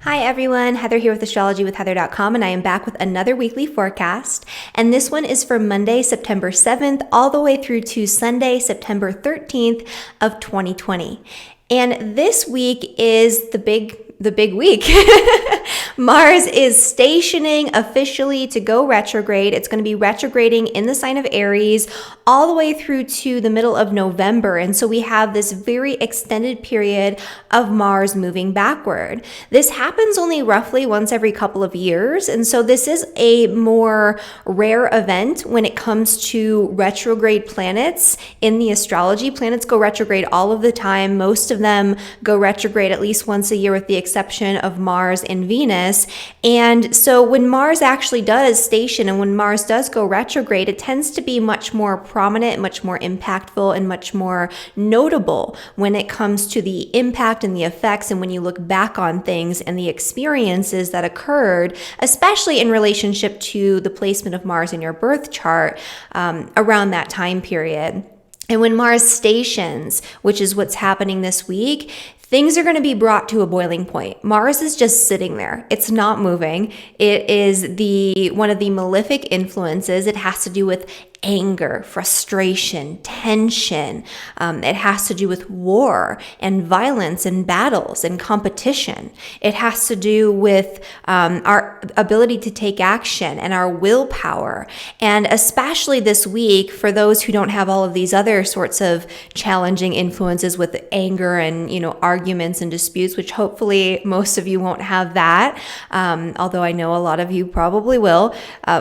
Hi everyone, Heather here with astrologywithheather.com, and I am back with another weekly forecast. And this one is for Monday, September 7th, all the way through to Sunday, September 13th of 2020. And this week is the big week. Mars is stationing officially to go retrograde. It's going to be retrograding in the sign of Aries all the way through to the middle of November. And so we have this very extended period of Mars moving backward. This happens only roughly once every couple of years. And so this is a more rare event when it comes to retrograde planets in the astrology. Planets go retrograde all of the time. Most of them go retrograde at least once a year, with the exception of Mars and Venus. And so when Mars actually does station and when Mars does go retrograde, it tends to be much more prominent, much more impactful, and much more notable when it comes to the impact and the effects, and when you look back on things and the experiences that occurred, especially in relationship to the placement of Mars in your birth chart around that time period. And when Mars stations, which is what's happening this week, things are going to be brought to a boiling point. Mars is just sitting there. It's not moving. It is one of the malefic influences. It has to do with anger, frustration, tension. It has to do with war and violence and battles and competition. It has to do with our ability to take action and our willpower. And especially this week, for those who don't have all of these other sorts of challenging influences with anger and, arguments and disputes, which hopefully most of you won't have that, although I know a lot of you probably will.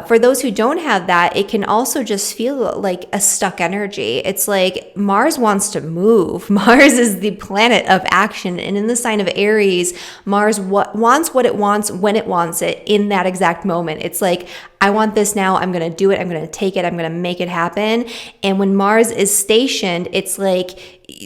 For those who don't have that, it can also just feel like a stuck energy. It's like Mars wants to move. Mars is the planet of action. And in the sign of Aries, Mars wants what it wants when it wants it in that exact moment. It's like, I want this now. I'm going to do it. I'm going to take it. I'm going to make it happen. And when Mars is stationed, it's like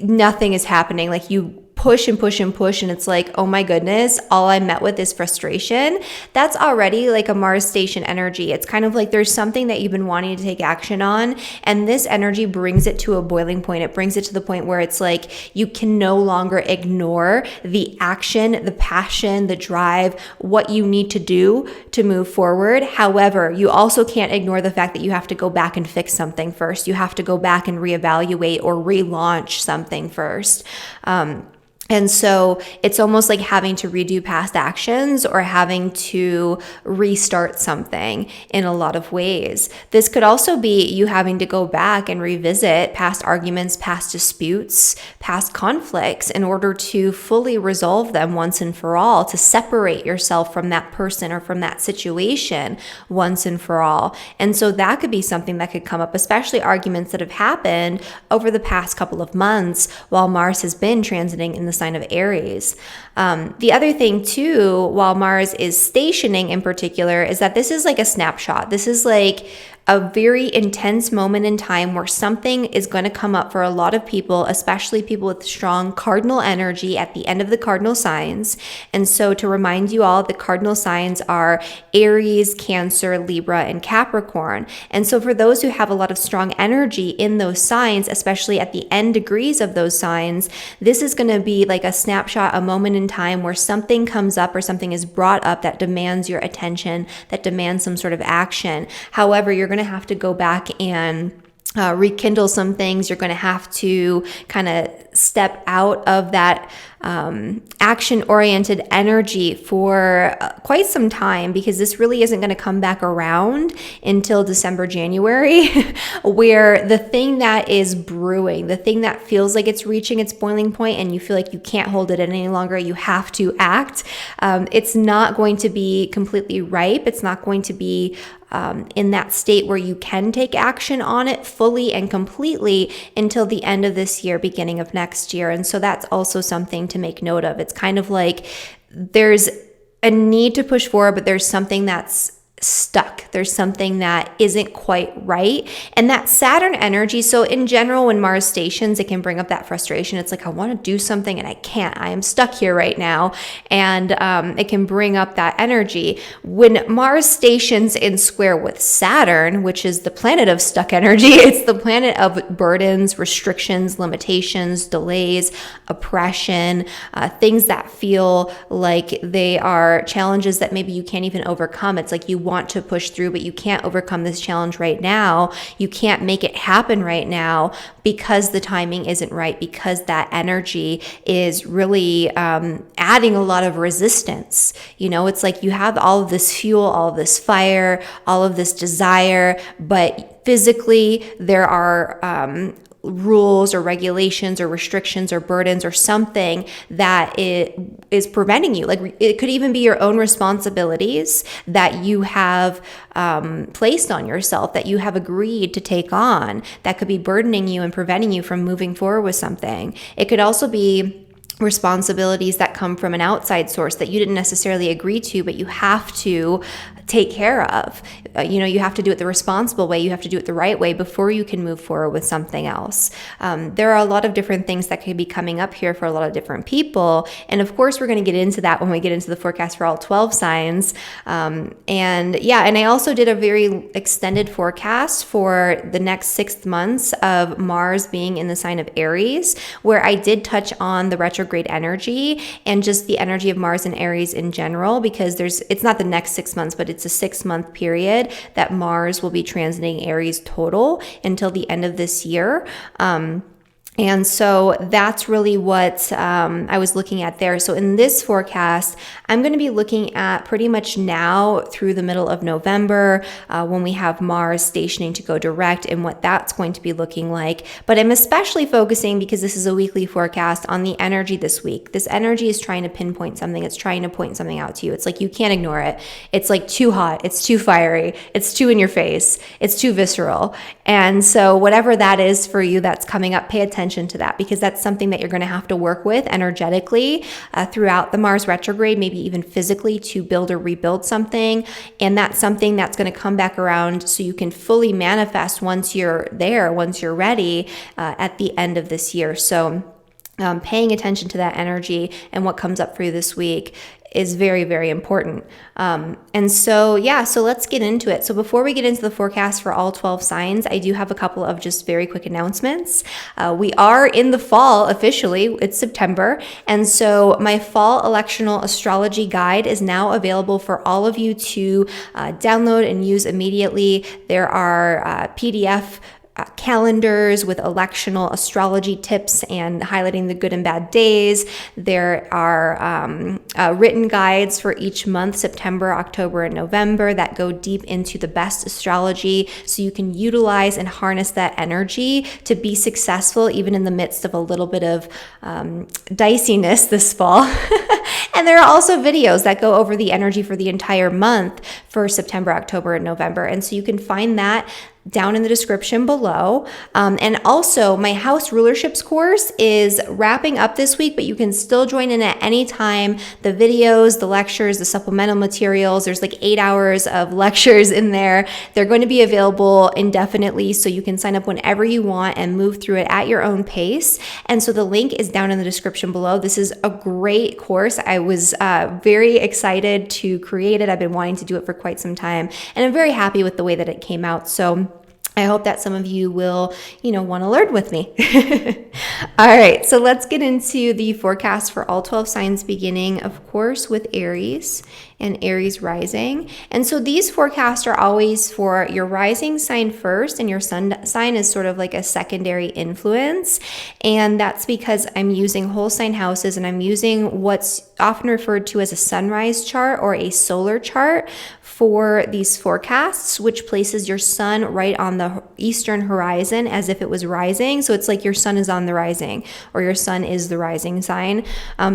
nothing is happening. Like you push and push and push, and it's like, oh my goodness, all I met with is frustration. That's already like a Mars station energy. It's kind of like there's something that you've been wanting to take action on, and this energy brings it to a boiling point. It brings it to the point where it's like you can no longer ignore the action, the passion, the drive, what you need to do to move forward. However, you also can't ignore the fact that you have to go back and fix something first. You have to go back and reevaluate or relaunch something first. And so it's almost like having to redo past actions or having to restart something in a lot of ways. This could also be you having to go back and revisit past arguments, past disputes, past conflicts in order to fully resolve them once and for all, to separate yourself from that person or from that situation once and for all. And so that could be something that could come up, especially arguments that have happened over the past couple of months while Mars has been transiting in the sign of Aries. The other thing too, while Mars is stationing in particular, is that this is like a snapshot. This is like a very intense moment in time where something is going to come up for a lot of people, especially people with strong cardinal energy at the end of the cardinal signs. And so to remind you all, the cardinal signs are Aries, Cancer, Libra, and Capricorn. And so for those who have a lot of strong energy in those signs, especially at the end degrees of those signs, this is going to be like a snapshot, a moment in time where something comes up or something is brought up that demands your attention, that demands some sort of action. However, you're going to have to go back and rekindle some things. You're going to have to kind of step out of that action-oriented energy for quite some time, because this really isn't going to come back around until December, January, where the thing that is brewing, the thing that feels like it's reaching its boiling point and you feel like you can't hold it any longer, you have to act. It's not going to be completely ripe. It's not going to be in that state where you can take action on it fully and completely until the end of this year, beginning of next year. And so that's also something to make note of. It's kind of like there's a need to push forward, but there's something that's stuck. There's something that isn't quite right. And that Saturn energy, so in general, when Mars stations, it can bring up that frustration. It's like, I want to do something and I can't. I am stuck here right now. And it can bring up that energy. When Mars stations in square with Saturn, which is the planet of stuck energy, it's the planet of burdens, restrictions, limitations, delays, oppression, things that feel like they are challenges that maybe you can't even overcome. It's like you want to push through, but you can't overcome this challenge right now. You can't make it happen right now because the timing isn't right, because that energy is really adding a lot of resistance. You know, it's like you have all of this fuel, all of this fire, all of this desire, but physically there are rules or regulations or restrictions or burdens or something that it is preventing you. Like it could even be your own responsibilities that you have placed on yourself, that you have agreed to take on, that could be burdening you and preventing you from moving forward with something. It could also be responsibilities that come from an outside source that you didn't necessarily agree to, but you have to take care of. You have to do it the responsible way. You have to do it the right way before you can move forward with something else. There are a lot of different things that could be coming up here for a lot of different people. And of course, we're going to get into that when we get into the forecast for all 12 signs. And I also did a very extended forecast for the next 6 months of Mars being in the sign of Aries, where I did touch on the retrograde energy and just the energy of Mars and Aries in general, because it's not the next 6 months, but it's a 6-month period that Mars will be transiting Aries total until the end of this year. And so that's really what I was looking at there. So in this forecast, I'm going to be looking at pretty much now through the middle of November when we have Mars stationing to go direct and what that's going to be looking like. But I'm especially focusing, because this is a weekly forecast, on the energy this week. This energy is trying to pinpoint something. It's trying to point something out to you. It's like you can't ignore it. It's like too hot. It's too fiery. It's too in your face. It's too visceral. And so whatever that is for you that's coming up, pay attention to that, because that's something that you're going to have to work with energetically throughout the Mars retrograde, maybe even physically, to build or rebuild something. And that's something that's going to come back around so you can fully manifest once you're there, once you're ready at the end of this year. So paying attention to that energy and what comes up for you this week is very, very important. So let's get into it. So before we get into the forecast for all 12 signs, I do have a couple of just very quick announcements. We are in the fall officially. It's September. And so my fall electional astrology guide is now available for all of you to download and use immediately. There are PDF calendars with electional astrology tips and highlighting the good and bad days. There are written guides for each month, September, October, and November, that go deep into the best astrology so you can utilize and harness that energy to be successful even in the midst of a little bit of diciness this fall. And there are also videos that go over the energy for the entire month for September, October, and November. And so you can find that down in the description below. And also my house rulerships course is wrapping up this week, but you can still join in at any time. The videos, the lectures, the supplemental materials, there's like 8 hours of lectures in there. They're going to be available indefinitely, so you can sign up whenever you want and move through it at your own pace. And so the link is down in the description below. This is a great course. I was very excited to create it. I've been wanting to do it for quite some time, and I'm very happy with the way that it came out. So I hope that some of you will, want to learn with me. All right, so let's get into the forecast for all 12 signs, beginning, of course, with Aries and Aries Rising. And so these forecasts are always for your rising sign first, and your sun sign is sort of like a secondary influence. And that's because I'm using whole sign houses, and I'm using what's often referred to as a sunrise chart or a solar chart for these forecasts, which places your sun right on the eastern horizon as if it was rising. So it's like your sun is on the rising, or your sun is the rising sign.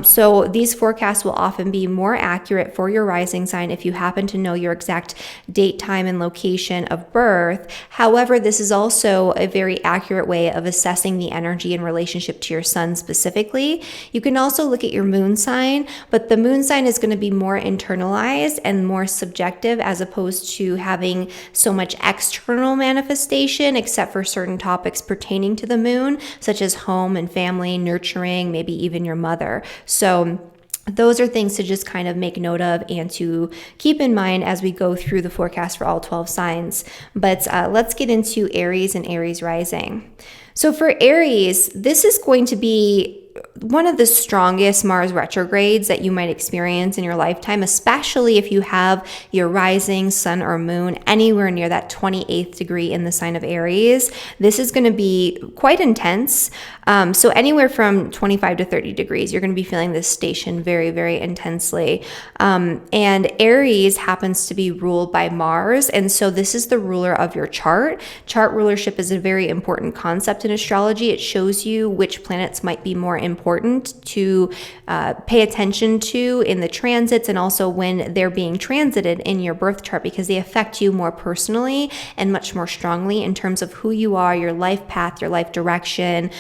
So these forecasts will often be more accurate for your rising sign if you happen to know your exact date, time, and location of birth. However, this is also a very accurate way of assessing the energy in relationship to your sun specifically. You can also look at your moon sign, but the moon sign is going to be more internalized and more subjective as opposed to having so much external manifestation, except for certain topics pertaining to the moon, such as home and family, nurturing, maybe even your mother. So those are things to just kind of make note of and to keep in mind as we go through the forecast for all 12 signs. But let's get into Aries and Aries Rising. So for Aries, this is going to be one of the strongest Mars retrogrades that you might experience in your lifetime, especially if you have your rising sun or moon anywhere near that 28th degree in the sign of Aries. This is going to be quite intense. So anywhere from 25 to 30 degrees, you're going to be feeling this station very, very intensely. And Aries happens to be ruled by Mars. And so this is the ruler of your chart. Chart rulership is a very important concept in astrology. It shows you which planets might be more important to pay attention to in the transits, and also when they're being transited in your birth chart, because they affect you more personally and much more strongly in terms of who you are, your life path, your life direction,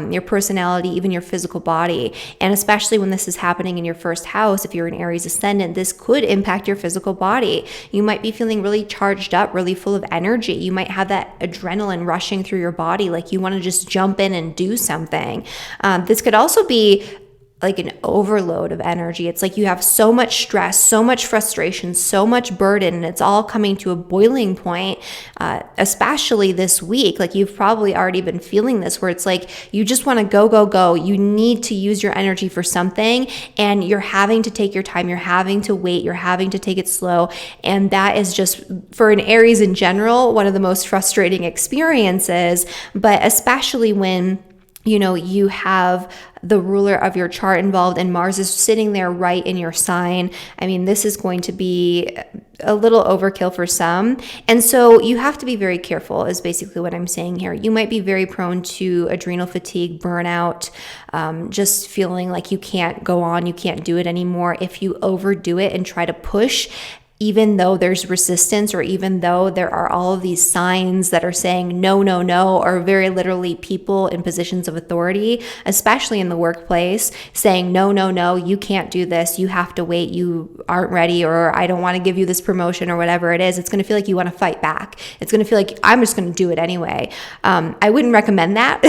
your personality, even your physical body. And especially when this is happening in your first house, if you're an Aries ascendant, this could impact your physical body. You might be feeling really charged up, really full of energy. You might have that adrenaline rushing through your body, like you want to just jump in and do something. This could also be like an overload of energy. It's like you have so much stress, so much frustration, so much burden, and it's all coming to a boiling point, especially this week. Like you've probably already been feeling this, where it's like you just want to go, go, go. You need to use your energy for something, and you're having to take your time. You're having to wait. You're having to take it slow. And that is just, for an Aries in general, one of the most frustrating experiences, but especially when you have the ruler of your chart involved and Mars is sitting there right in your sign. I mean, this is going to be a little overkill for some. And so you have to be very careful is basically what I'm saying here. You might be very prone to adrenal fatigue, burnout, just feeling like you can't go on, you can't do it anymore if you overdo it and try to push, even though there's resistance, or even though there are all of these signs that are saying no, no, no, or very literally people in positions of authority, especially in the workplace, saying no, no, no, you can't do this, you have to wait, you aren't ready, or I don't want to give you this promotion, or whatever it is. It's going to feel like you want to fight back. It's going to feel like I'm just going to do it anyway. I wouldn't recommend that.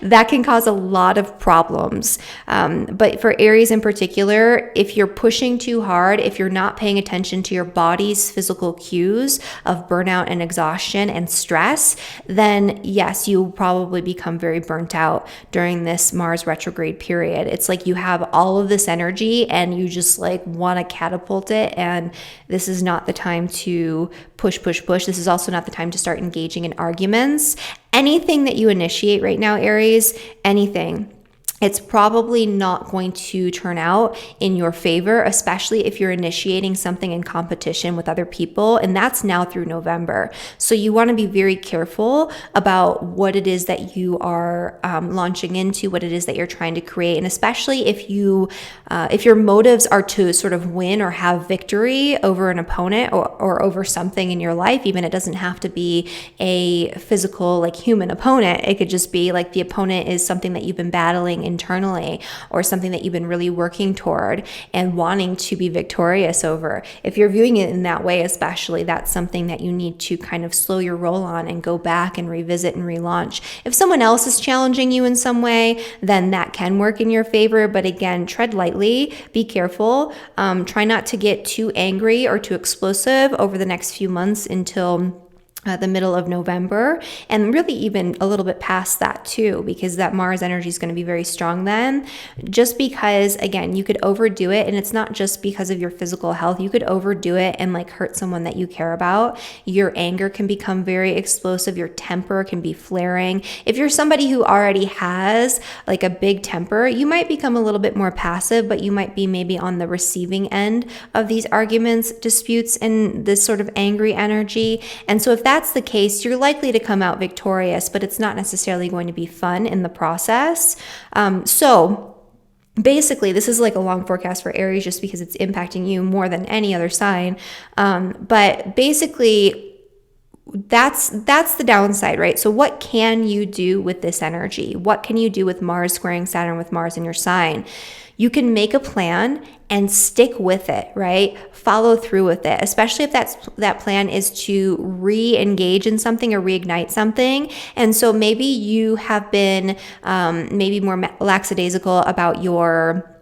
That can cause a lot of problems. But for Aries in particular, if you're pushing too hard, if you're not paying attention to your body's physical cues of burnout and exhaustion and stress, then yes, you will probably become very burnt out during this Mars retrograde period. It's like you have all of this energy and you just like want to catapult it, and this is not the time to push. This is also not the time to start engaging in arguments. Anything that you initiate right now, Aries, anything, it's probably not going to turn out in your favor, especially if you're initiating something in competition with other people. And that's now through November. So you want to be very careful about what it is that you are launching into, what it is that you're trying to create. And especially if your motives are to sort of win or have victory over an opponent or over something in your life, even it doesn't have to be a physical, like human opponent. It could just be like the opponent is something that you've been battling internally, or something that you've been really working toward and wanting to be victorious over. If you're viewing it in that way, especially, that's something that you need to kind of slow your roll on and go back and revisit and relaunch. If someone else is challenging you in some way, then that can work in your favor. But again, tread lightly, be careful. Try not to get too angry or too explosive over the next few months until the middle of November, and really even a little bit past that too, because that Mars energy is going to be very strong then. Just because, again, you could overdo it, and it's not just because of your physical health. You could overdo it and like hurt someone that you care about. Your anger can become very explosive. Your temper can be flaring. If you're somebody who already has like a big temper, you might become a little bit more passive, but you might be maybe on the receiving end of these arguments, disputes, and this sort of angry energy. And so if that that's the case, you're likely to come out victorious, but it's not necessarily going to be fun in the process. So basically, this is like a long forecast for Aries just because it's impacting you more than any other sign. But basically, that's the downside, right? So what can you do with this energy? What can you do with Mars squaring Saturn with Mars in your sign? You can make a plan and stick with it, right? Follow through with it, especially if that plan is to re-engage in something or reignite something. And so maybe you have been maybe more lackadaisical about your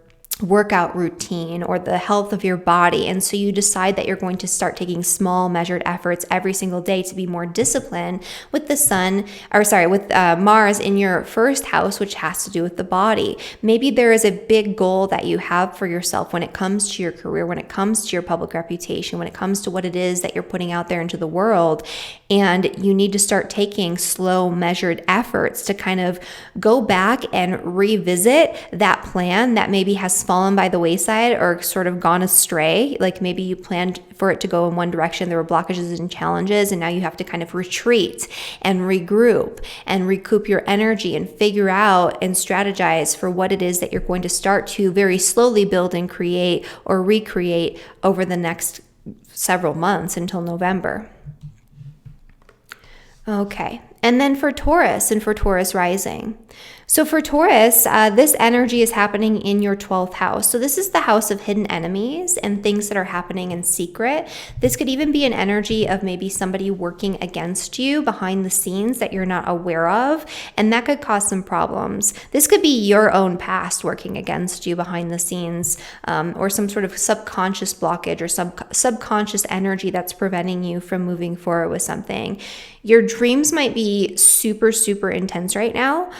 workout routine or the health of your body. And so you decide that you're going to start taking small measured efforts every single day to be more disciplined with with Mars in your first house, which has to do with the body. Maybe there is a big goal that you have for yourself when it comes to your career, when it comes to your public reputation, when it comes to what it is that you're putting out there into the world. And you need to start taking slow measured efforts to kind of go back and revisit that plan that maybe has fallen by the wayside or sort of gone astray. Like maybe you planned for it to go in one direction, there were blockages and challenges, and now you have to kind of retreat and regroup and recoup your energy and figure out and strategize for what it is that you're going to start to very slowly build and create or recreate over the next several months until November. Okay, and then for Taurus and for Taurus Rising. So for Taurus, this energy is happening in your 12th house. So this is the house of hidden enemies and things that are happening in secret. This could even be an energy of maybe somebody working against you behind the scenes that you're not aware of, and that could cause some problems. This could be your own past working against you behind the scenes, or some sort of subconscious blockage or subconscious energy that's preventing you from moving forward with something. Your dreams might be super, super intense right now,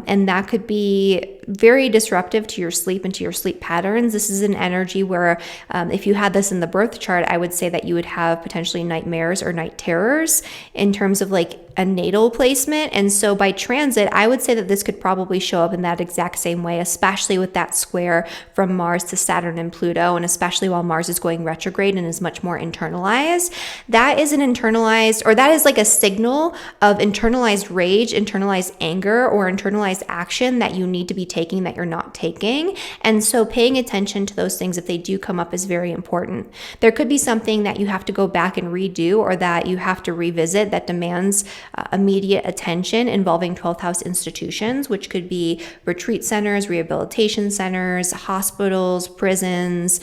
and that could be very disruptive to your sleep and to your sleep patterns. This is an energy where if you had this in the birth chart, I would say that you would have potentially nightmares or night terrors in terms of like a natal placement. And so by transit, I would say that this could probably show up in that exact same way, especially with that square from Mars to Saturn and Pluto, and especially while Mars is going retrograde and is much more internalized. That is an internalized, or that is like a signal of internalized rage, internalized anger, or internalized action that you need to be taking that you're not taking. And so paying attention to those things if they do come up is very important. There could be something that you have to go back and redo, or that you have to revisit that demands immediate attention involving 12th house institutions, which could be retreat centers, rehabilitation centers, hospitals, prisons,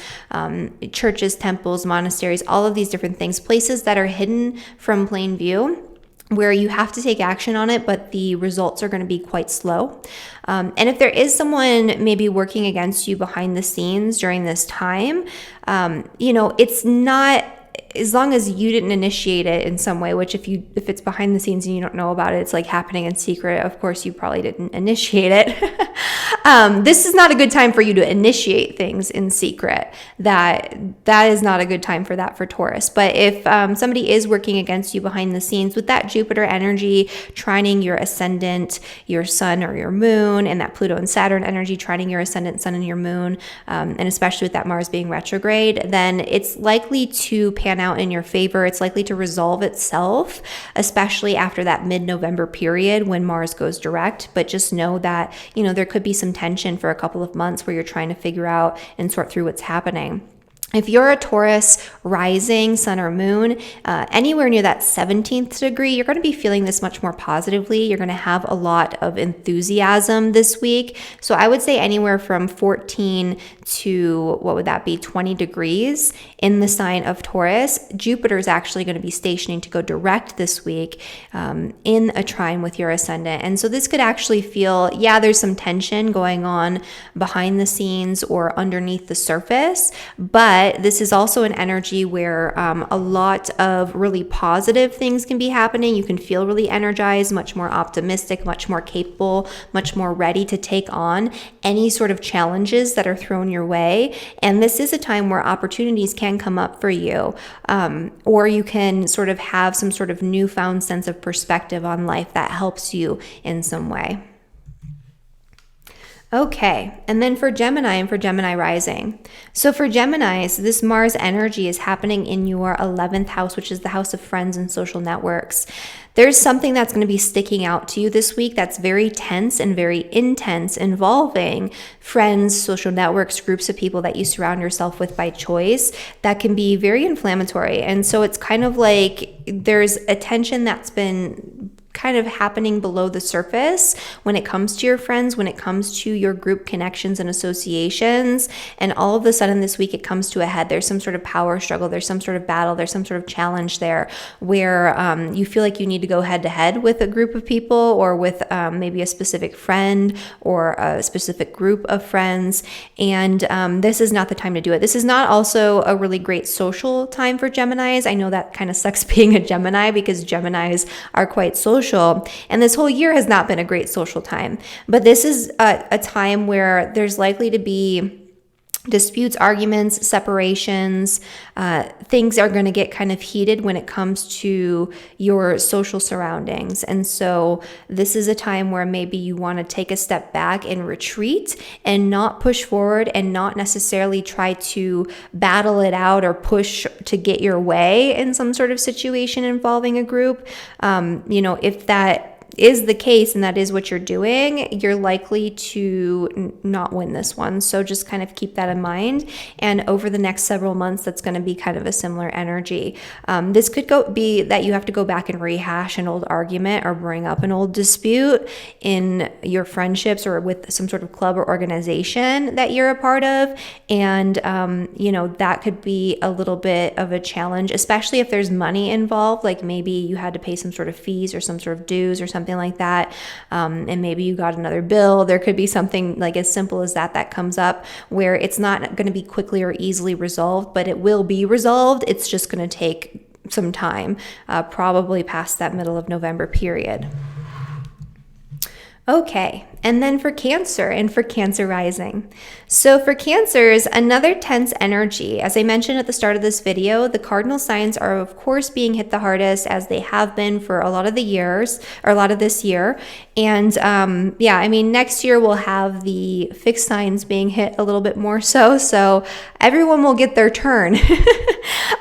churches, temples, monasteries, all of these different things, places that are hidden from plain view, where you have to take action on it, but the results are going to be quite slow. And if there is someone maybe working against you behind the scenes during this time, it's not, as long as you didn't initiate it in some way, which if it's behind the scenes and you don't know about it, it's like happening in secret. Of course, you probably didn't initiate it. This is not a good time for you to initiate things in secret. That is not a good time for that for Taurus. But if somebody is working against you behind the scenes with that Jupiter energy trining your ascendant, your sun or your moon, and that Pluto and Saturn energy trining your ascendant, sun and your moon, and especially with that Mars being retrograde, then it's likely to pan out in your favor. It's likely to resolve itself, especially after that mid-November period when Mars goes direct. But just know that, there could be some tension for a couple of months where you're trying to figure out and sort through what's happening. If you're a Taurus rising, sun or moon, anywhere near that 17th degree, you're going to be feeling this much more positively. You're going to have a lot of enthusiasm this week. So I would say anywhere from 14 to, 20 degrees in the sign of Taurus. Jupiter is actually going to be stationing to go direct this week in a trine with your ascendant. And so this could actually feel, there's some tension going on behind the scenes or underneath the surface, but this is also an energy where a lot of really positive things can be happening. You can feel really energized, much more optimistic, much more capable, much more ready to take on any sort of challenges that are thrown your way. And this is a time where opportunities can come up for you, or you can sort of have some sort of newfound sense of perspective on life that helps you in some way. Okay, and then for Gemini and for Gemini rising. So for Geminis, this Mars energy is happening in your 11th house, which is the house of friends and social networks. There's something that's going to be sticking out to you this week that's very tense and very intense, involving friends, social networks, groups of people that you surround yourself with by choice, that can be very inflammatory. And so it's kind of like there's a tension that's been kind of happening below the surface when it comes to your friends, when it comes to your group connections and associations. And all of a sudden this week it comes to a head. There's some sort of power struggle, there's some sort of battle, there's some sort of challenge there where you feel like you need to go head to head with a group of people, or with maybe a specific friend or a specific group of friends. And this is not the time to do it. This is not also a really great social time for Geminis. I know that kind of sucks being a Gemini, because Geminis are quite social. And this whole year has not been a great social time. But this is a time where there's likely to be disputes, arguments, separations. Things are going to get kind of heated when it comes to your social surroundings. And so this is a time where maybe you want to take a step back and retreat and not push forward, and not necessarily try to battle it out or push to get your way in some sort of situation involving a group. If that is the case and that is what you're doing, you're likely to not win this one. So just kind of keep that in mind. And over the next several months, that's going to be kind of a similar energy. This could be that you have to go back and rehash an old argument or bring up an old dispute in your friendships or with some sort of club or organization that you're a part of. And, that could be a little bit of a challenge, especially if there's money involved, like maybe you had to pay some sort of fees or some sort of dues or something like that. And maybe you got another bill. There could be something like as simple as that comes up, where it's not going to be quickly or easily resolved, but it will be resolved. It's just going to take some time, probably past that middle of November period. Okay, and then for Cancer and for Cancer rising. So for Cancers, another tense energy. As I mentioned at the start of this video, the cardinal signs are of course being hit the hardest, as they have been for a lot of the years, or a lot of this year. And next year we'll have the fixed signs being hit a little bit more so everyone will get their turn.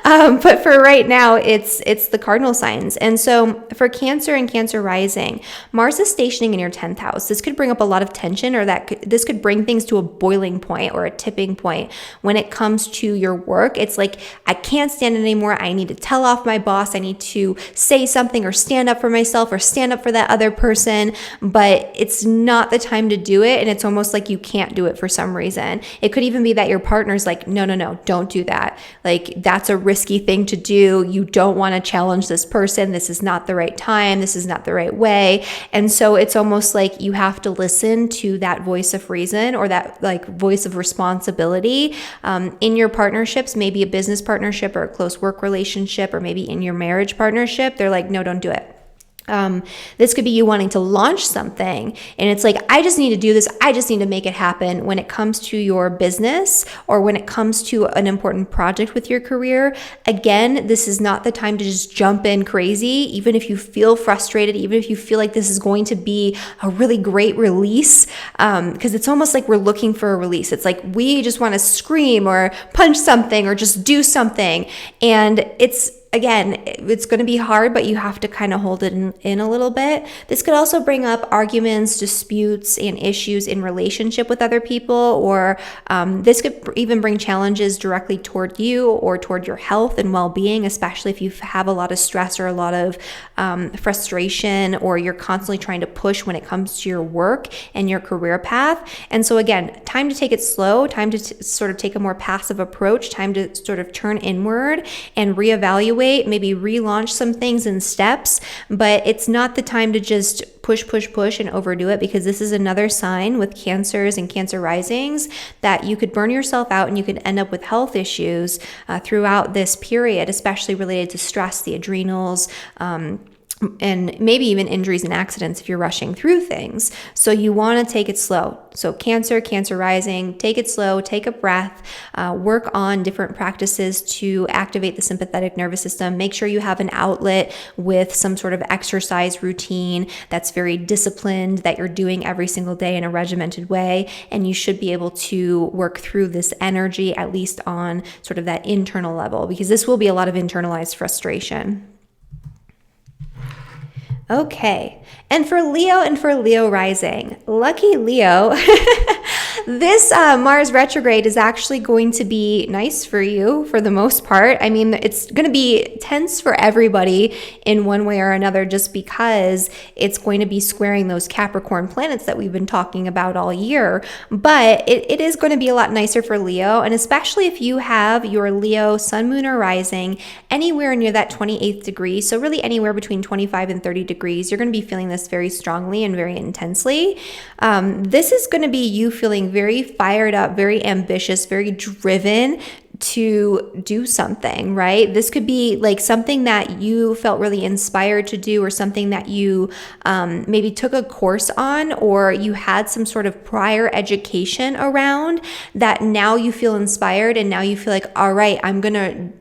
But for right now, it's the cardinal signs. And so for Cancer and Cancer rising, Mars is stationing in your 10th house. This could bring up a lot of tension, or this could bring things to a boiling point or a tipping point when it comes to your work. It's like, I can't stand it anymore. I need to tell off my boss. I need to say something or stand up for myself or stand up for that other person, but it's not the time to do it. And it's almost like you can't do it for some reason. It could even be that your partner's like, no, don't do that. Like, that's a risky thing to do. You don't want to challenge this person. This is not the right time. This is not the right way. And so it's almost like you have to listen to that voice of reason, or that like voice of responsibility in your partnerships, maybe a business partnership or a close work relationship, or maybe in your marriage partnership. They're like, no, don't do it. This could be you wanting to launch something, and it's like, I just need to do this. I just need to make it happen. When it comes to your business, or when it comes to an important project with your career, again, this is not the time to just jump in crazy. Even if you feel frustrated, even if you feel like this is going to be a really great release, because it's almost like we're looking for a release. It's like we just want to scream or punch something or just do something. And it's going to be hard, but you have to kind of hold it in a little bit. This could also bring up arguments, disputes, and issues in relationship with other people, or this could even bring challenges directly toward you or toward your health and well-being, especially if you have a lot of stress or a lot of frustration, or you're constantly trying to push when it comes to your work and your career path. And so again, time to take it slow, time to sort of take a more passive approach, time to sort of turn inward and reevaluate, maybe relaunch some things in steps. But it's not the time to just push and overdo it, because this is another sign with Cancers and Cancer risings that you could burn yourself out and you could end up with health issues throughout this period, especially related to stress, the adrenals, and maybe even injuries and accidents if you're rushing through things. So you want to take it slow. So Cancer Rising, take it slow, take a breath, work on different practices to activate the sympathetic nervous system. Make sure you have an outlet with some sort of exercise routine that's very disciplined, that you're doing every single day in a regimented way. And you should be able to work through this energy, at least on sort of that internal level, because this will be a lot of internalized frustration. Okay, and for Leo Rising, lucky Leo, this Mars retrograde is actually going to be nice for you for the most part. I mean, it's going to be tense for everybody in one way or another, just because it's going to be squaring those Capricorn planets that we've been talking about all year. But it is going to be a lot nicer for Leo, and especially if you have your Leo sun, moon, or rising anywhere near that 28th degree, so really anywhere between 25 and 30 degrees, you're going to be feeling this very strongly and very intensely. This is going to be you feeling very fired up, very ambitious, very driven to do something, right? This could be like something that you felt really inspired to do, or something that you maybe took a course on, or you had some sort of prior education around that now you feel inspired, and now you feel like, all right, I'm gonna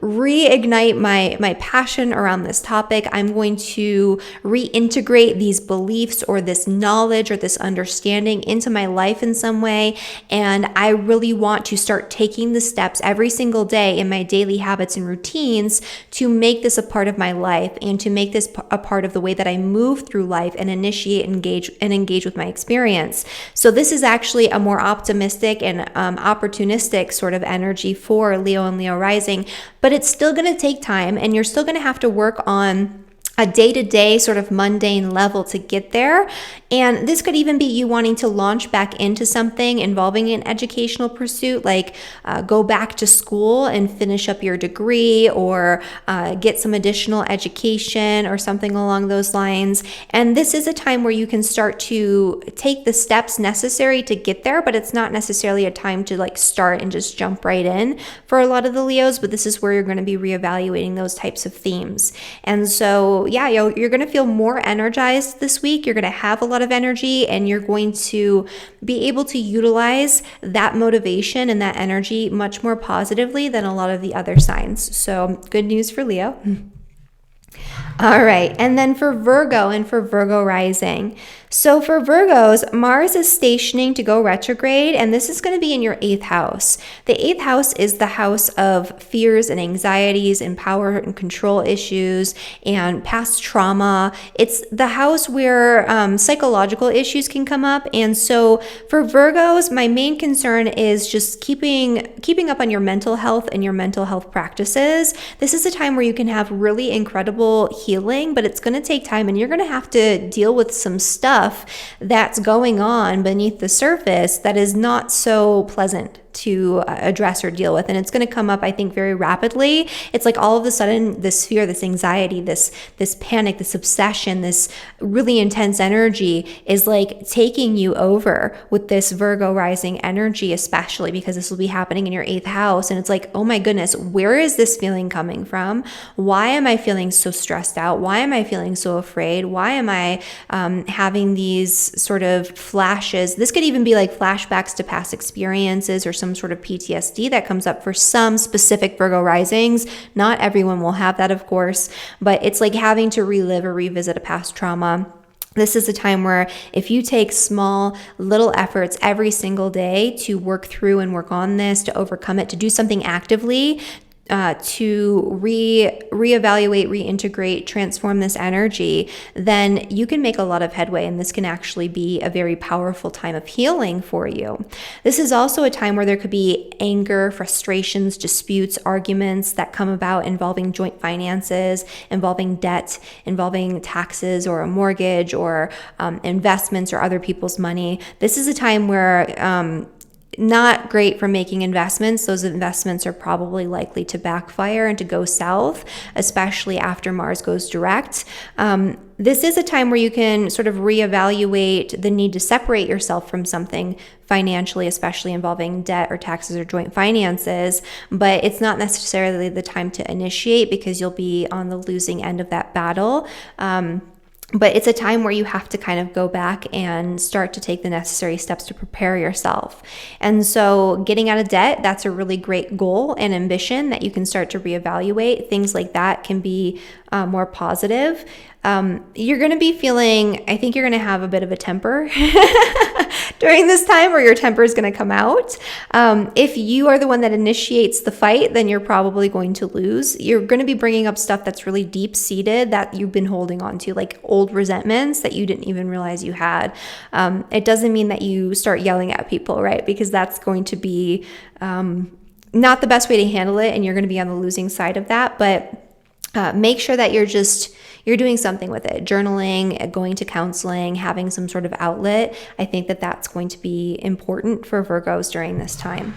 reignite my passion around this topic. I'm going to reintegrate these beliefs or this knowledge or this understanding into my life in some way, and I really want to start taking the steps every single day in my daily habits and routines to make this a part of my life, and to make this a part of the way that I move through life and initiate, engage with my experience. So this is actually a more optimistic and opportunistic sort of energy for Leo and Leo Rising, but it's still going to take time, and you're still going to have to work on a day-to-day sort of mundane level to get there. And this could even be you wanting to launch back into something involving an educational pursuit, like go back to school and finish up your degree, or get some additional education or something along those lines. And this is a time where you can start to take the steps necessary to get there, but it's not necessarily a time to like start and just jump right in for a lot of the Leos, but this is where you're going to be reevaluating those types of themes. And so yeah, you're going to feel more energized this week. You're going to have a lot of energy, and you're going to be able to utilize that motivation and that energy much more positively than a lot of the other signs. So good news for Leo. All right, and then for Virgo and for Virgo Rising. So for Virgos, Mars is stationing to go retrograde, and this is going to be in your 8th house. The 8th house is the house of fears and anxieties and power and control issues and past trauma. It's the house where psychological issues can come up. And so for Virgos, my main concern is just keeping up on your mental health and your mental health practices. This is a time where you can have really incredible healing, but it's going to take time, and you're going to have to deal with some stuff that's going on beneath the surface that is not so pleasant to address or deal with. And it's going to come up, I think, very rapidly. It's like all of a sudden this fear, this anxiety, this panic, this obsession, this really intense energy is like taking you over with this Virgo rising energy, especially because this will be happening in your 8th house. And it's like, oh my goodness, where is this feeling coming from? Why am I feeling so stressed out? Why am I feeling so afraid? Why am I having these sort of flashes? This could even be like flashbacks to past experiences, or some sort of PTSD that comes up for some specific Virgo risings. Not everyone will have that, of course, but it's like having to relive or revisit a past trauma. This is a time where if you take small little efforts every single day to work through and work on this, to overcome it, to do something actively, to reevaluate, reintegrate, transform this energy, then you can make a lot of headway, and this can actually be a very powerful time of healing for you. This is also a time where there could be anger, frustrations, disputes, arguments that come about involving joint finances, involving debt, involving taxes or a mortgage, or investments or other people's money. This is a time where not great for making investments. Those investments are probably likely to backfire and to go south, especially after Mars goes direct. This is a time where you can sort of reevaluate the need to separate yourself from something financially, especially involving debt or taxes or joint finances, but it's not necessarily the time to initiate because you'll be on the losing end of that battle. But it's a time where you have to kind of go back and start to take the necessary steps to prepare yourself. And so getting out of debt, that's a really great goal and ambition that you can start to reevaluate. Things like that can be more positive. You're going to be feeling, I think you're going to have a bit of a temper during this time, or your temper is going to come out. If you are the one that initiates the fight, then you're probably going to lose. You're going to be bringing up stuff that's really deep seated that you've been holding on to, like old resentments that you didn't even realize you had. It doesn't mean that you start yelling at people, right? Because that's going to be not the best way to handle it, and you're going to be on the losing side of that. But make sure that you're doing something with it, journaling, going to counseling, having some sort of outlet. I think that that's going to be important for Virgos during this time.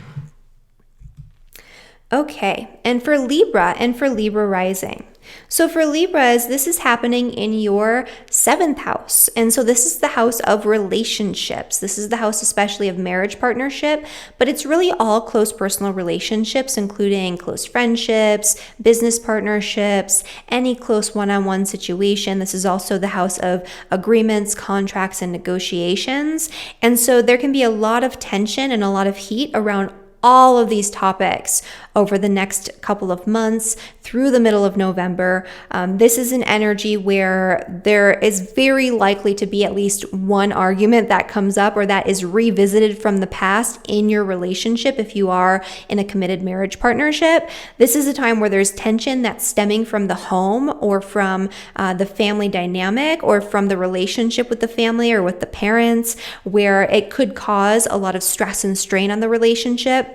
Okay, and for Libra Rising. So for Libras, this is happening in your 7th house. And so this is the house of relationships. This is the house especially of marriage partnership, but it's really all close personal relationships, including close friendships, business partnerships, any close one-on-one situation. This is also the house of agreements, contracts, and negotiations. And so there can be a lot of tension and a lot of heat around all of these topics over the next couple of months through the middle of November. This is an energy where there is very likely to be at least one argument that comes up or that is revisited from the past in your relationship if you are in a committed marriage partnership. This is a time where there's tension that's stemming from the home or from the family dynamic or from the relationship with the family or with the parents, where it could cause a lot of stress and strain on the relationship.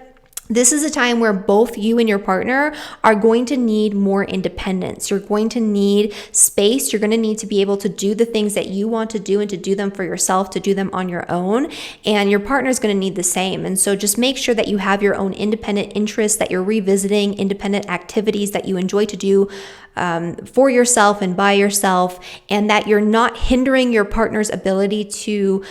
This is a time where both you and your partner are going to need more independence. You're going to need space. You're going to need to be able to do the things that you want to do and to do them for yourself, to do them on your own. And your partner is going to need the same. And so just make sure that you have your own independent interests, that you're revisiting independent activities that you enjoy to do for yourself and by yourself, and that you're not hindering your partner's ability to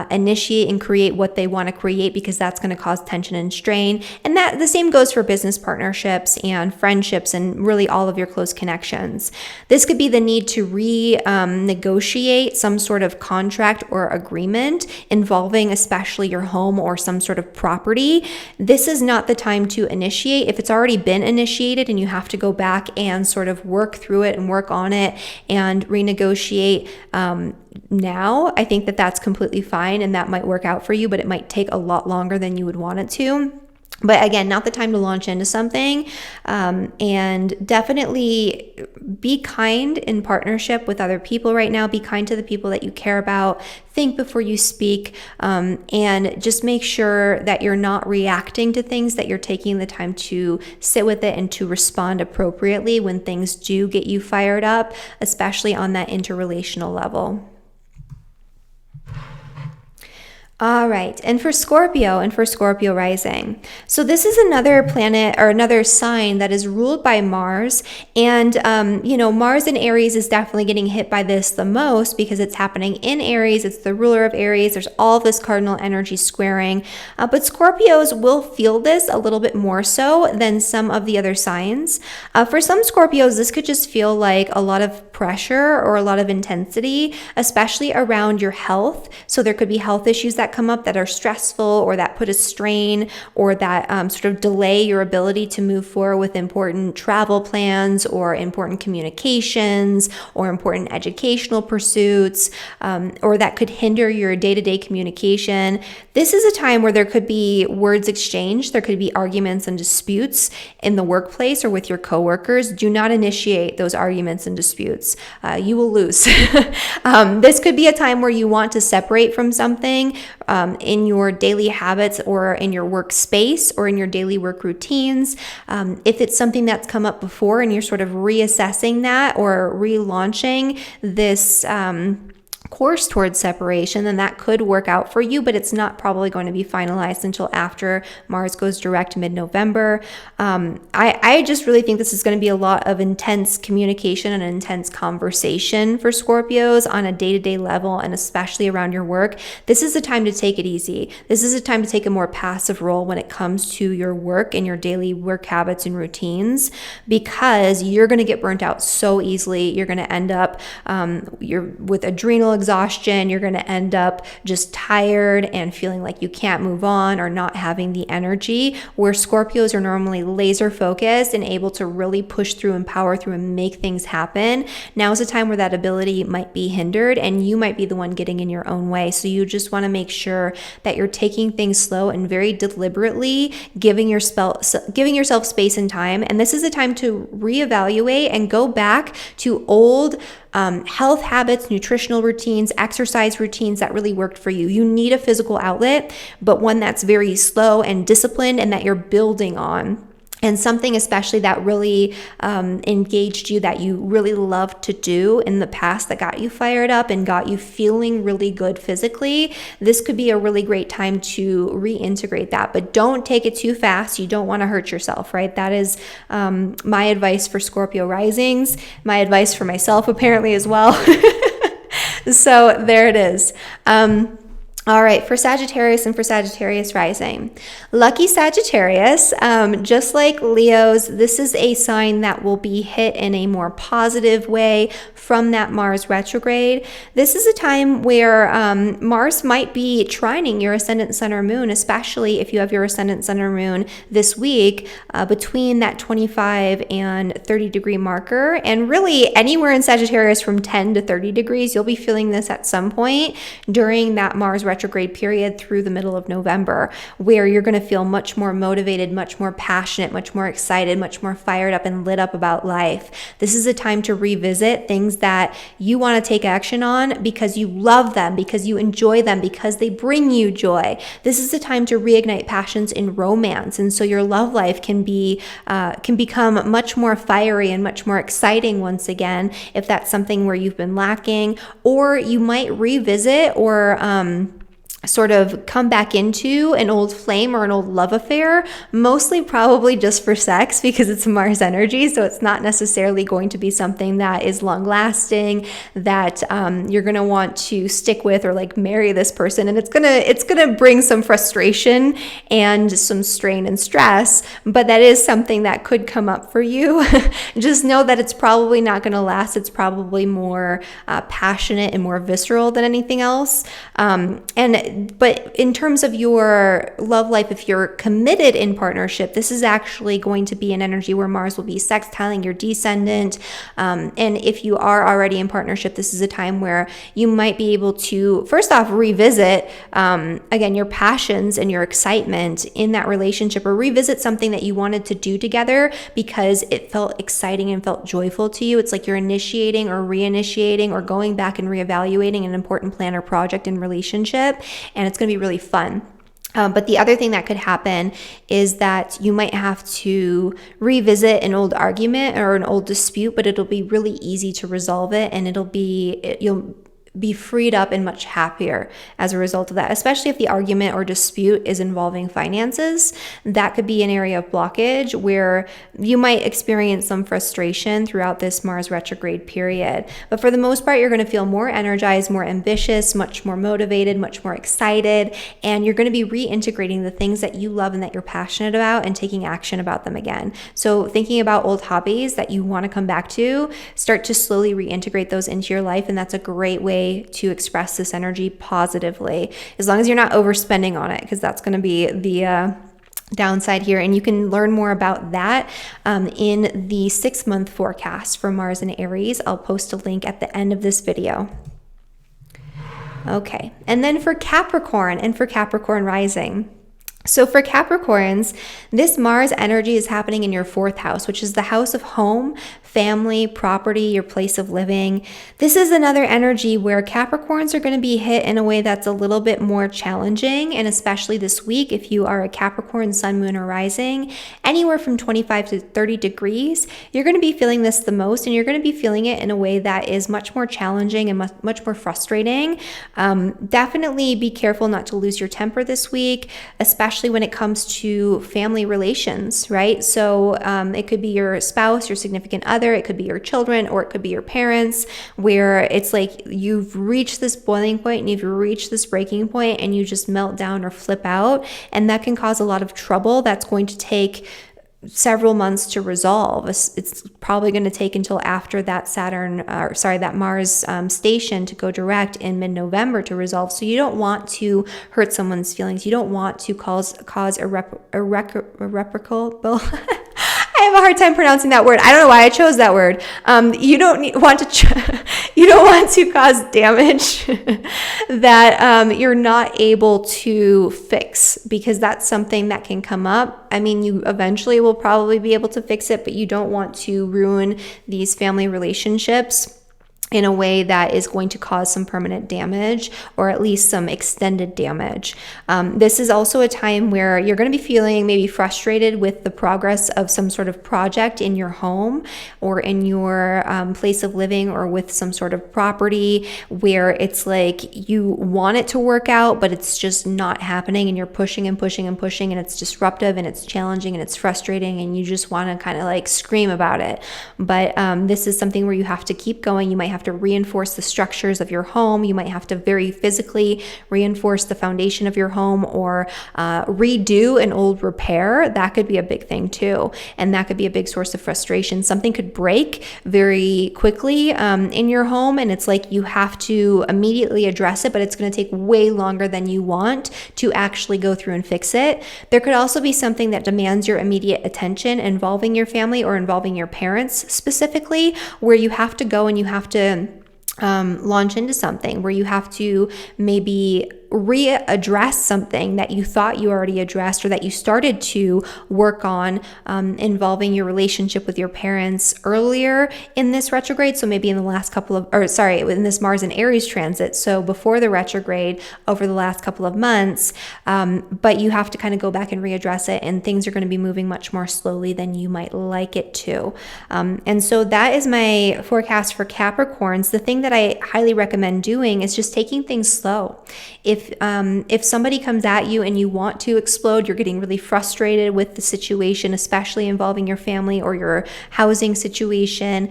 initiate and create what they want to create, because that's going to cause tension and strain. And that the same goes for business partnerships and friendships and really all of your close connections. This could be the need to negotiate some sort of contract or agreement involving especially your home or some sort of property. This is not the time to initiate. If it's already been initiated and you have to go back and sort of work through it and work on it and renegotiate now, I think that that's completely fine and that might work out for you, but it might take a lot longer than you would want it to. But again, not the time to launch into something. And definitely be kind in partnership with other people right now. Be kind to the people that you care about. Think before you speak. And just make sure that you're not reacting to things, that you're taking the time to sit with it and to respond appropriately when things do get you fired up, especially on that interrelational level. All right, and for Scorpio Rising. So this is another planet or another sign that is ruled by Mars. And, Mars in Aries is definitely getting hit by this the most because it's happening in Aries. It's the ruler of Aries. There's all this cardinal energy squaring. But Scorpios will feel this a little bit more so than some of the other signs. For some Scorpios, this could just feel like a lot of pressure or a lot of intensity, especially around your health. So there could be health issues that come up that are stressful or that put a strain or that sort of delay your ability to move forward with important travel plans or important communications or important educational pursuits, or that could hinder your day-to-day communication. This is a time where there could be words exchanged. There could be arguments and disputes in the workplace or with your coworkers. Do not initiate those arguments and disputes. You will lose. This could be a time where you want to separate from something in your daily habits or in your workspace or in your daily work routines. If it's something that's come up before and you're sort of reassessing that or relaunching this course towards separation, then that could work out for you, but it's not probably going to be finalized until after Mars goes direct mid-November. I just really think this is going to be a lot of intense communication and intense conversation for Scorpios on a day-to-day level, and especially around your work. This is a time to take it easy. This is a time to take a more passive role when it comes to your work and your daily work habits and routines, because you're going to get burnt out so easily. You're going to end up you're with adrenal exhaustion. You're going to end up just tired and feeling like you can't move on or not having the energy, where Scorpios are normally laser focused and able to really push through and power through and make things happen. Now is a time where that ability might be hindered and you might be the one getting in your own way. So you just want to make sure that you're taking things slow and very deliberately giving yourself space and time. And this is a time to reevaluate and go back to old health habits, nutritional routines, exercise routines that really worked for you. You need a physical outlet, but one that's very slow and disciplined and that you're building on. And something especially that really engaged you, that you really loved to do in the past, that got you fired up and got you feeling really good physically. This could be a really great time to reintegrate that, but don't take it too fast. You don't want to hurt yourself, right? That is my advice for Scorpio risings, my advice for myself apparently as well. So there it is. All right, for Sagittarius and for Sagittarius rising. Lucky Sagittarius, just like Leo's, this is a sign that will be hit in a more positive way from that Mars retrograde. This is a time where Mars might be trining your ascendant sun or moon, especially if you have your ascendant sun or moon this week between that 25 and 30 degree marker. And really anywhere in Sagittarius from 10 to 30 degrees, you'll be feeling this at some point during that Mars retrograde period through the middle of November, where you're going to feel much more motivated, much more passionate, much more excited, much more fired up and lit up about life. This is a time to revisit things that you want to take action on because you love them, because you enjoy them, because they bring you joy. This is a time to reignite passions in romance, and so your love life can become much more fiery and much more exciting once again if that's something where you've been lacking, or you might revisit or sort of come back into an old flame or an old love affair, mostly probably just for sex because it's Mars energy. So it's not necessarily going to be something that is long lasting, that you're going to want to stick with or like marry this person. And it's going to bring some frustration and some strain and stress, but that is something that could come up for you. Just know that it's probably not going to last. It's probably more passionate and more visceral than anything else. But in terms of your love life, if you're committed in partnership, this is actually going to be an energy where Mars will be sextiling your descendant. And if you are already in partnership, this is a time where you might be able to, first off, revisit, again, your passions and your excitement in that relationship, or revisit something that you wanted to do together because it felt exciting and felt joyful to you. It's like you're initiating or reinitiating or going back and reevaluating an important plan or project in relationship. And it's going to be really fun. But the other thing that could happen is that you might have to revisit an old argument or an old dispute, but it'll be really easy to resolve it, and you'll be freed up and much happier as a result of that, especially if the argument or dispute is involving finances. That could be an area of blockage where you might experience some frustration throughout this Mars retrograde period. But for the most part, you're going to feel more energized, more ambitious, much more motivated, much more excited, and you're going to be reintegrating the things that you love and that you're passionate about and taking action about them again. So thinking about old hobbies that you want to come back to, start to slowly reintegrate those into your life, and that's a great way to express this energy positively, as long as you're not overspending on it, because that's going to be the downside here. And you can learn more about that in the 6-month forecast for Mars and Aries. I'll post a link at the end of this video. Okay, and then for Capricorn and for Capricorn rising. So for Capricorns, this Mars energy is happening in your fourth house, which is the house of home, family, property, your place of living. This is another energy where Capricorns are going to be hit in a way that's a little bit more challenging. And especially this week, if you are a Capricorn sun, moon, or rising, anywhere from 25 to 30 degrees, you're going to be feeling this the most. And you're going to be feeling it in a way that is much more challenging and much more frustrating. Definitely be careful not to lose your temper this week, especially when it comes to family relations, right? So it could be your spouse, your significant other, it could be your children, or it could be your parents, where it's like you've reached this boiling point and you've reached this breaking point and you just melt down or flip out. And that can cause a lot of trouble that's going to take several months to resolve. It's probably going to take until after that that Mars station to go direct in mid-November to resolve. So you don't want to hurt someone's feelings. You don't want to cause irreparable I have a hard time pronouncing that word. I don't know why I chose that word. You don't want to cause damage that you're not able to fix, because that's something that can come up. I mean, you eventually will probably be able to fix it, but you don't want to ruin these family relationships in a way that is going to cause some permanent damage, or at least some extended damage. This is also a time where you're going to be feeling maybe frustrated with the progress of some sort of project in your home or in your place of living, or with some sort of property where it's like you want it to work out, but it's just not happening, and you're pushing and pushing and pushing, and it's disruptive and it's challenging and it's frustrating, and you just want to kind of like scream about it. But this is something where you have to keep going. You might have to reinforce the structures of your home. You might have to very physically reinforce the foundation of your home, or redo an old repair. That could be a big thing too. And that could be a big source of frustration. Something could break very quickly in your home, and it's like you have to immediately address it, but it's going to take way longer than you want to actually go through and fix it. There could also be something that demands your immediate attention, involving your family or involving your parents specifically, where you have to go and you have to launch into something, where you have to maybe readdress something that you thought you already addressed, or that you started to work on involving your relationship with your parents earlier in this retrograde. So maybe in the last in this Mars and Aries transit. So before the retrograde, over the last couple of months, but you have to kind of go back and readdress it, and things are going to be moving much more slowly than you might like it to. And so that is my forecast for Capricorns. The thing that I highly recommend doing is just taking things slow. If somebody comes at you and you want to explode, you're getting really frustrated with the situation, especially involving your family or your housing situation,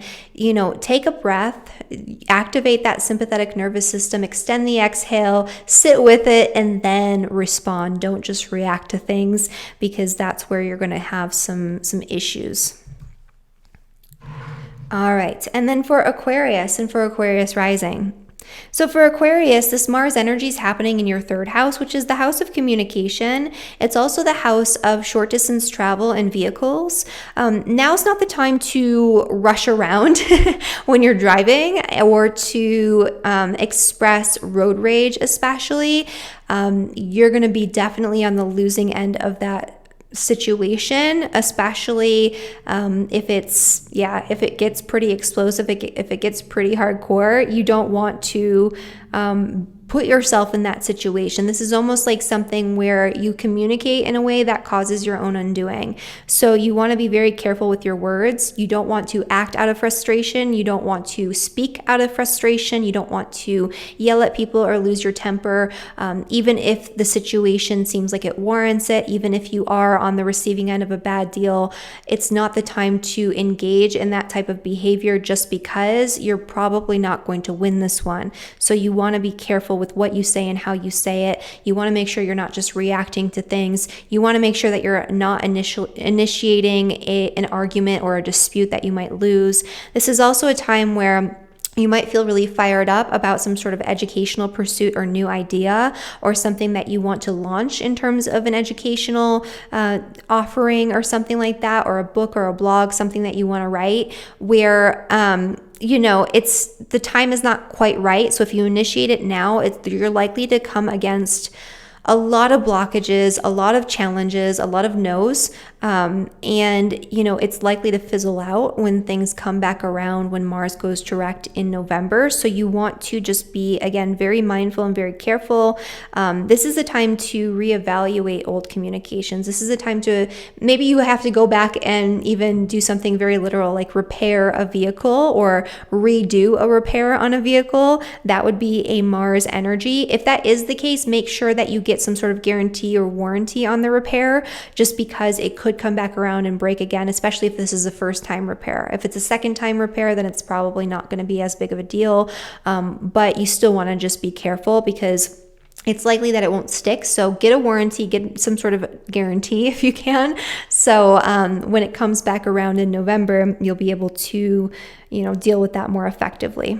take a breath, activate that sympathetic nervous system, extend the exhale, sit with it, and then respond. Don't just react to things, because that's where you're going to have some issues. All right. And then for Aquarius and for Aquarius Rising. So for Aquarius, this Mars energy is happening in your third house, which is the house of communication. It's also the house of short distance travel and vehicles. Now's not the time to rush around when you're driving, or to express road rage, especially. You're going to be definitely on the losing end of that situation, especially if it gets pretty explosive, if it gets pretty hardcore. You don't want to put yourself in that situation. This is almost like something where you communicate in a way that causes your own undoing. So you want to be very careful with your words. You don't want to act out of frustration. You don't want to speak out of frustration. You don't want to yell at people or lose your temper, even if the situation seems like it warrants it, even if you are on the receiving end of a bad deal. It's not the time to engage in that type of behavior, just because you're probably not going to win this one. So you want to be careful with what you say and how you say it. You want to make sure you're not just reacting to things. You want to make sure that you're not initiating an argument or a dispute that you might lose. This is also a time where you might feel really fired up about some sort of educational pursuit or new idea, or something that you want to launch in terms of an educational offering or something like that, or a book or a blog, something that you want to write, where it's the time is not quite right. So if you initiate it now, you're likely to come against a lot of blockages, a lot of challenges, a lot of no's. And, you know, it's likely to fizzle out when things come back around when Mars goes direct in November. So you want to just be, again, very mindful and very careful. This is a time to reevaluate old communications. This is a time to, maybe you have to go back and even do something very literal, like repair a vehicle or redo a repair on a vehicle. That would be a Mars energy. If that is the case, make sure that you get some sort of guarantee or warranty on the repair, just because it could come back around and break again, especially if this is a first time repair. If it's a second time repair, then it's probably not going to be as big of a deal. But you still want to just be careful because it's likely that it won't stick. So get a warranty, get some sort of guarantee if you can. So when it comes back around in November, you'll be able to, you know, deal with that more effectively.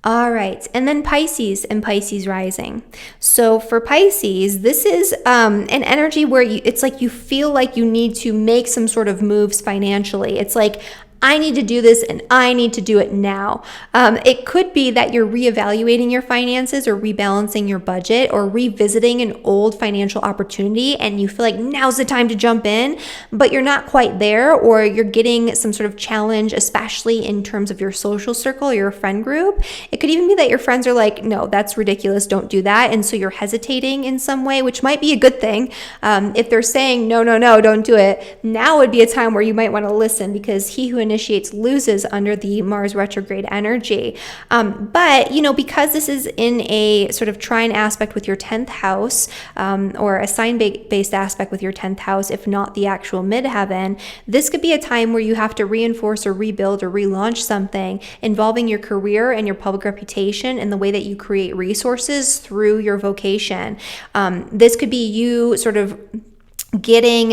All right, and then Pisces and Pisces rising. So for Pisces, this is an energy where it's like you feel like you need to make some sort of moves financially. It's like, I need to do this and I need to do it now. It could be that you're reevaluating your finances or rebalancing your budget or revisiting an old financial opportunity and you feel like now's the time to jump in, but you're not quite there, or you're getting some sort of challenge, especially in terms of your social circle or your friend group. It could even be that your friends are like, no, that's ridiculous, don't do that. And so you're hesitating in some way, which might be a good thing. If they're saying, no, don't do it, now would be a time where you might want to listen, because he who initiates loses under the Mars retrograde energy. But, you know, because this is in a sort of trine aspect with your 10th house, or a sign-based aspect with your 10th house, if not the actual midheaven, this could be a time where you have to reinforce or rebuild or relaunch something involving your career and your public reputation and the way that you create resources through your vocation. This could be you sort of getting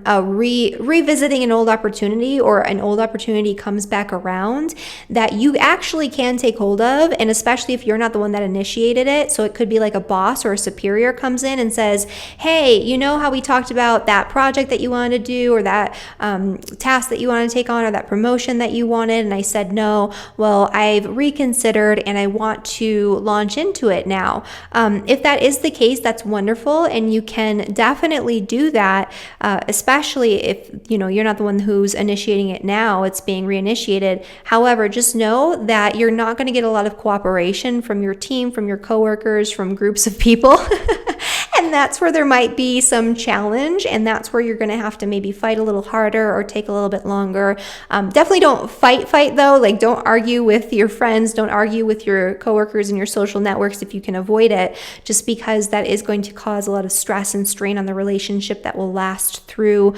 revisiting an old opportunity, or an old opportunity comes back around that you actually can take hold of, and especially if you're not the one that initiated it. So it could be like a boss or a superior comes in and says, hey, you know how we talked about that project that you wanted to do, or that task that you wanted to take on, or that promotion that you wanted, and I said no. Well, I've reconsidered and I want to launch into it now. If that is the case, that's wonderful, and you can definitely do that, especially if, you know, you're not the one who's initiating it now, it's being reinitiated. However, just know that you're not going to get a lot of cooperation from your team, from your coworkers, from groups of people. And that's where there might be some challenge, and that's where you're going to have to maybe fight a little harder or take a little bit longer. Definitely don't fight though. Like, don't argue with your friends, don't argue with your coworkers and your social networks if you can avoid it, just because that is going to cause a lot of stress and strain on the relationship that will last through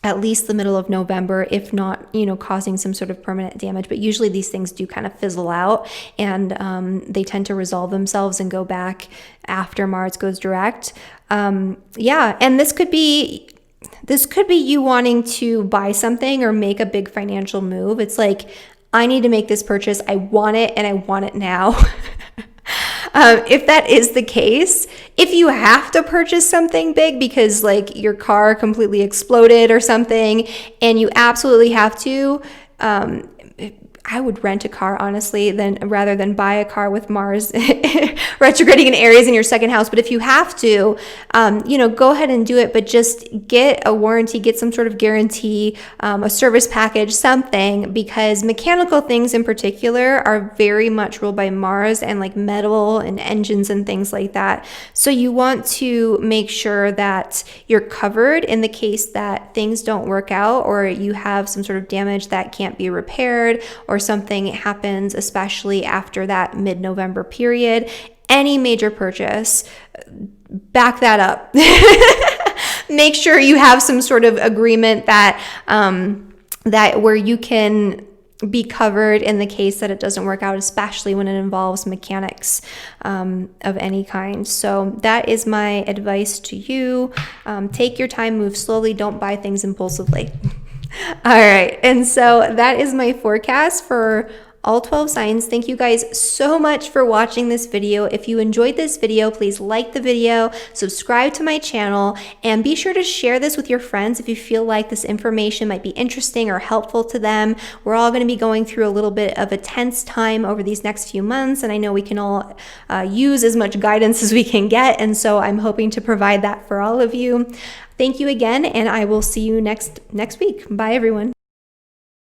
at least the middle of November, if not, you know, causing some sort of permanent damage. But usually these things do kind of fizzle out, and they tend to resolve themselves and go back after Mars goes direct. Yeah, and this could be you wanting to buy something or make a big financial move. It's like, I need to make this purchase. I want it, and I want it now. If that is the case, if you have to purchase something big because like your car completely exploded or something, and you absolutely have to, I would rent a car, honestly, rather than buy a car with Mars retrograding in Aries in your second house. But if you have to, you know, go ahead and do it, but just get a warranty, get some sort of guarantee, a service package, something, because mechanical things in particular are very much ruled by Mars, and like metal and engines and things like that. So you want to make sure that you're covered in the case that things don't work out, or you have some sort of damage that can't be repaired, or something happens, especially after that mid-November period. Any major purchase, back that up. Make sure you have some sort of agreement that where you can be covered in the case that it doesn't work out, especially when it involves mechanics of any kind. So that is my advice to you. Take your time, move slowly, don't buy things impulsively. All right, and so that is my forecast for all 12 signs. Thank you guys so much for watching this video. If you enjoyed this video, please like the video, subscribe to my channel, and be sure to share this with your friends if you feel like this information might be interesting or helpful to them. We're all going to be going through a little bit of a tense time over these next few months, and I know we can all use as much guidance as we can get, and so I'm hoping to provide that for all of you. Thank you again, and I will see you next week. Bye, everyone.